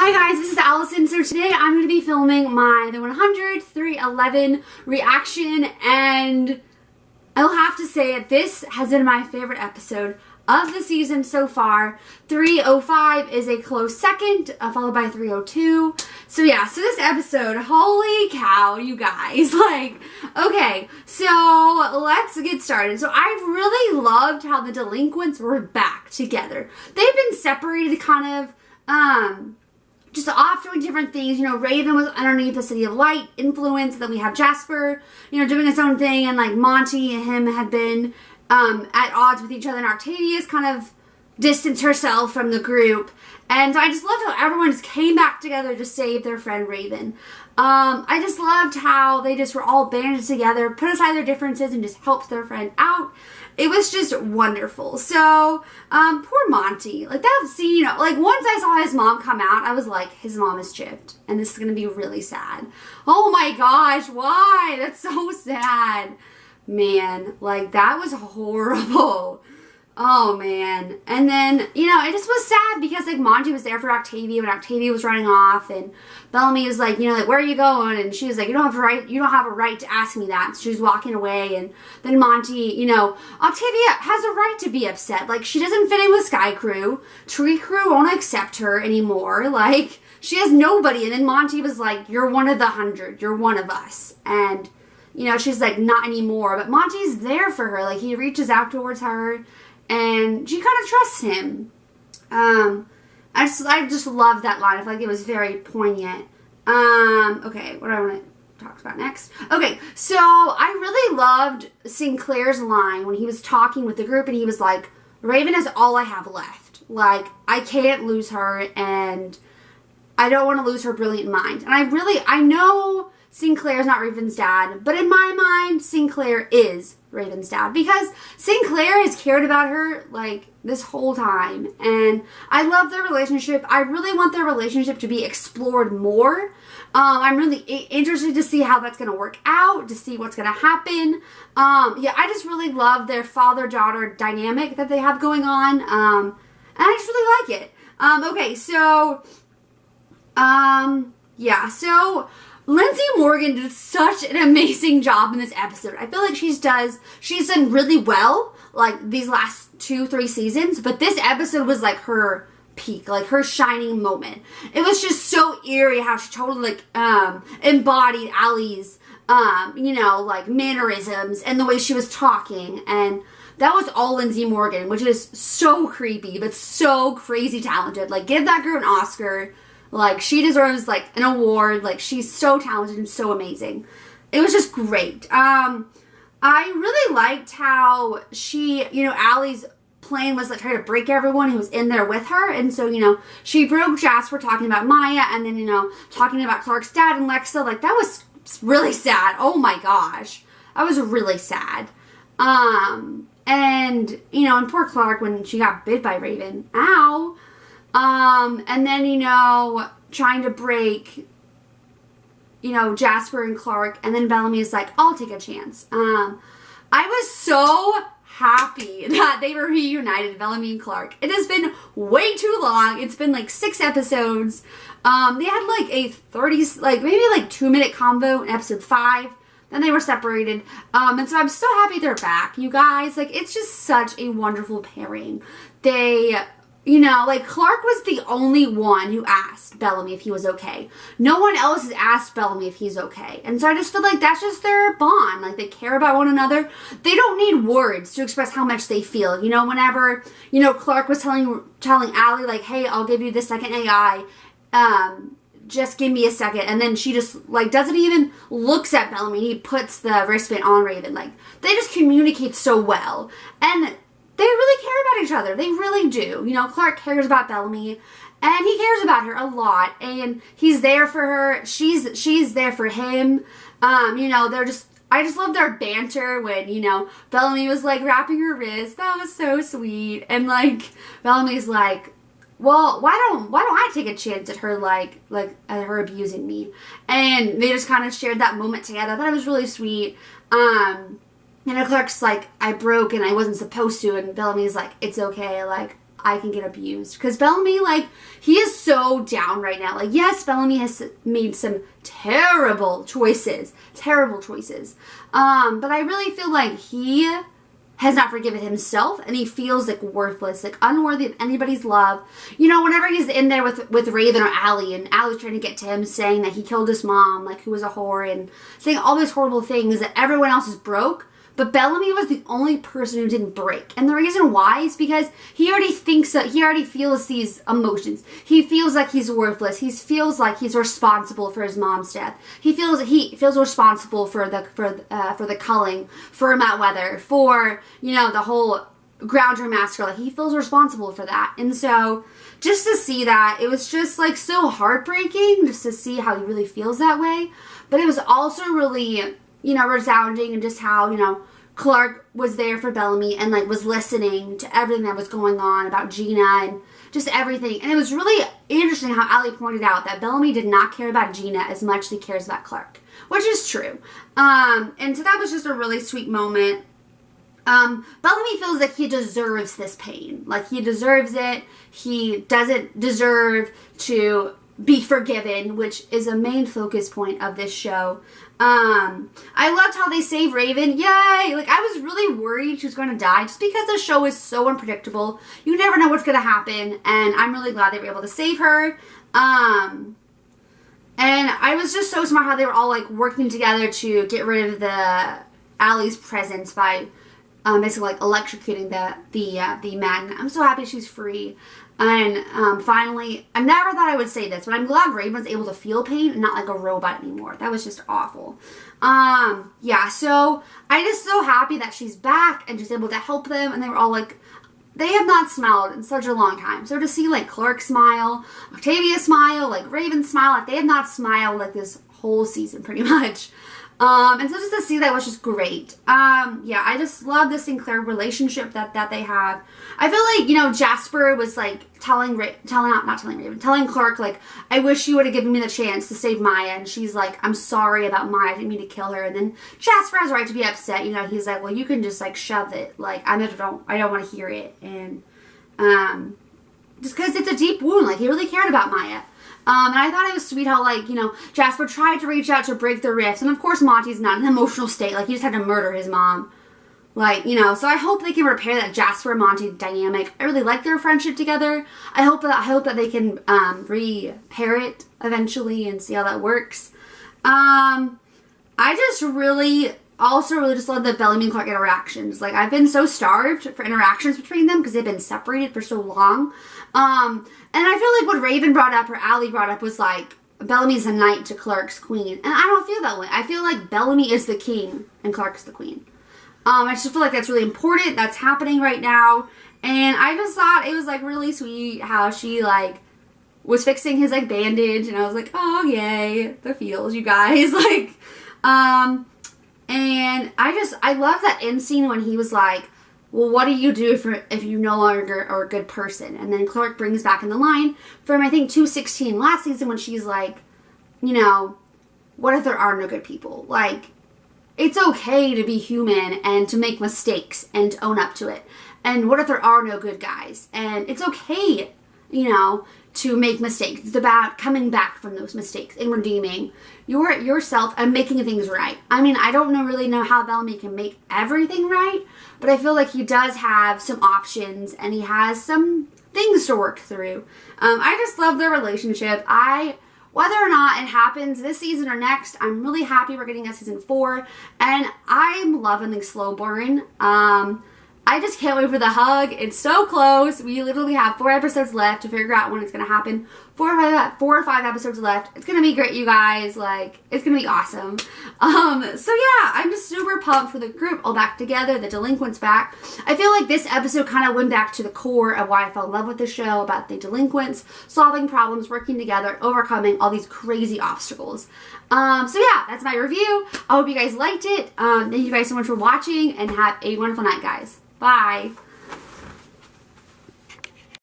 Hi guys, this is Allison. So today I'm going to be filming my The 100-311 reaction, and I'll have to say it, this has been my favorite episode of the season so far. 305 is a close second, followed by 302. So yeah, so this episode, holy cow, you guys. Like, okay, so let's get started. So I really loved how the delinquents were back together. They've been separated kind of, just off doing different things. You know, Raven was underneath the City of Light influence. Then we have Jasper, you know, doing his own thing. And like Monty and him had been at odds with each other. And Octavia's kind of distanced herself from the group. And I just loved how everyone just came back together to save their friend Raven. I just loved how they just were all banded together, put aside their differences, and just helped their friend out. It was just wonderful. So, poor Monty. Like, that scene, like, once I saw his mom come out, I was like, his mom is chipped. And this is going to be really sad. Oh my gosh, why? That's so sad. Man, like, that was horrible. Oh, man. And then, you know, it just was sad because, like, Monty was there for Octavia when Octavia was running off, and Bellamy was like, you know, like, where are you going? And she was like, you don't have a right to ask me that. So she was walking away, and then Monty, you know, Octavia has a right to be upset. Like, she doesn't fit in with Sky Crew. Tree Crew won't accept her anymore. Like, she has nobody. And then Monty was like, you're one of the 100. You're one of us. And, you know, she's like, not anymore. But Monty's there for her. Like, he reaches out towards her, and she kind of trusts him. I just love that line. I feel like it was very poignant. Okay, what do I want to talk about next? Okay, so I really loved Sinclair's line when he was talking with the group, and he was like, Raven is all I have left. Like, I can't lose her, and I don't want to lose her brilliant mind. And I know Sinclair's not Raven's dad, but in my mind, Sinclair is Raven's dad, because Sinclair has cared about her like this whole time, and I love their relationship. I really want their relationship to be explored more. I'm really interested to see how that's going to work out, to see what's going to happen. Yeah, I just really love their father-daughter dynamic that they have going on, and I just really like it. Okay, so yeah, so Lindsay Morgan did such an amazing job in this episode. I feel like she's done really well, like, these last 2-3 seasons, but this episode was like her peak, like her shining moment. It was just so eerie how she totally, like, embodied Allie's, you know, like, mannerisms and the way she was talking, and that was all Lindsay Morgan, which is so creepy, but so crazy talented. Like, give that girl an Oscar. Like, she deserves, like, an award. Like, she's so talented and so amazing. It was just great. I really liked how she, you know, Allie's plan was, like, try to break everyone who was in there with her. And so, you know, she broke Jasper talking about Maya, and then, you know, talking about Clark's dad and Lexa. Like, that was really sad. Oh, my gosh. That was really sad. And, you know, and poor Clark when she got bit by Raven. Ow. And then, you know, trying to break, you know, Jasper and Clark, and then Bellamy is like, I'll take a chance. I was so happy that they were reunited, Bellamy and Clark. It has been way too long. It's been like 6 episodes. They had like a 2-minute combo in episode 5. Then they were separated. And so I'm so happy they're back, you guys. Like, it's just such a wonderful pairing. They, you know, like, Clark was the only one who asked Bellamy if he was okay. No one else has asked Bellamy if he's okay. And so I just feel like that's just their bond. Like, they care about one another. They don't need words to express how much they feel. You know, whenever, you know, Clark was telling Allie, like, hey, I'll give you the second AI. Just give me a second. And then she just, like, doesn't even looks at Bellamy. He puts the wristband on Raven. Like, they just communicate so well. And they really care about each other. They really do. You know, Clark cares about Bellamy, and he cares about her a lot, and he's there for her. She's there for him. You know, I just love their banter when, you know, Bellamy was, like, wrapping her wrist. That was so sweet. And, like, Bellamy's like, well, why don't I take a chance at her, like at her abusing me? And they just kind of shared that moment together. I thought it was really sweet. And Clark's like, I broke and I wasn't supposed to. And Bellamy's like, it's okay. Like, I can get abused. Because Bellamy, like, he is so down right now. Like, yes, Bellamy has made some terrible choices. Terrible choices. But I really feel like he has not forgiven himself, and he feels like worthless, like unworthy of anybody's love. You know, whenever he's in there with Raven or Allie, and Allie's trying to get to him, saying that he killed his mom, like, who was a whore, and saying all these horrible things, that everyone else is broke, but Bellamy was the only person who didn't break. And the reason why is because he already thinks that he already feels these emotions. He feels like he's worthless. He feels like he's responsible for his mom's death. He feels responsible for the culling, for Matt Weather, for, you know, the whole Grounder massacre. Like, he feels responsible for that. And so just to see that, it was just like so heartbreaking just to see how he really feels that way. But it was also really, you know, resounding, and just how, you know, Clark was there for Bellamy and, like, was listening to everything that was going on about Gina and just everything. And it was really interesting how Allie pointed out that Bellamy did not care about Gina as much as he cares about Clark, which is true. And so that was just a really sweet moment. Bellamy feels like he deserves this pain. Like, he deserves it. He doesn't deserve to be forgiven, which is a main focus point of this show. I loved how they saved Raven. Yay! Like, I was really worried she was going to die just because the show is so unpredictable. You never know what's going to happen, and I'm really glad they were able to save her. And I was just so smart how they were all, like, working together to get rid of the Allie's presence by basically, like, electrocuting the magnet. I'm so happy she's free. And finally, I never thought I would say this, but I'm glad Raven was able to feel pain and not like a robot anymore. That was just awful. Yeah, so I'm just so happy that she's back and she's able to help them. And they were all like, they have not smiled in such a long time. So to see, like, Clark smile, Octavia smile, like, Raven smile, like, they have not smiled, like, this whole season pretty much. And so just to see that was just great. Yeah, I just love the Sinclair relationship that they have. I feel like, you know, Jasper was, like, telling Clark, like, I wish you would have given me the chance to save Maya. And she's like, I'm sorry about Maya. I didn't mean to kill her. And then Jasper has a right to be upset. You know, he's like, well, you can just, like, shove it. Like, I don't want to hear it. And, just because it's a deep wound. Like, he really cared about Maya. And I thought it was sweet how, like, you know, Jasper tried to reach out to break the rifts. And, of course, Monty's not in an emotional state. Like, he just had to murder his mom. Like, you know, so I hope they can repair that Jasper and Monty dynamic. I really like their friendship together. I hope that they can repair it eventually and see how that works. I just really just love the Bellamy and Clark interactions. Like, I've been so starved for interactions between them because they've been separated for so long. And I feel like what Raven brought up, or Allie brought up, was like, Bellamy's a knight to Clark's queen. And I don't feel that way. I feel like Bellamy is the king and Clark's the queen. I just feel like that's really important. That's happening right now. And I just thought it was, like, really sweet how she, like, was fixing his, like, bandage. And I was like, oh, yay. The feels, you guys. Like, and I love that end scene when he was like, well, what do you do if you no longer are a good person? And then Clark brings back in the line from, I think, 216 last season when she's like, you know, what if there are no good people? Like, it's okay to be human and to make mistakes and to own up to it. And what if there are no good guys? And it's okay, you know, to make mistakes. It's about coming back from those mistakes and redeeming yourself and making things right. I mean, I don't really know how Bellamy can make everything right, but I feel like he does have some options and he has some things to work through. I just love their relationship. Whether or not it happens this season or next, I'm really happy we're getting a season 4, and I'm loving the slow burn. I just can't wait for the hug. It's so close. We literally have 4 episodes left to figure out when it's going to happen. 4 or 5 episodes left. It's going to be great, you guys. Like, it's going to be awesome. So yeah, I'm just super pumped for the group all back together, the delinquents back. I feel like this episode kind of went back to the core of why I fell in love with the show, about the delinquents, solving problems, working together, overcoming all these crazy obstacles. So yeah, that's my review. I hope you guys liked it. Thank you guys so much for watching, and have a wonderful night, guys. Bye.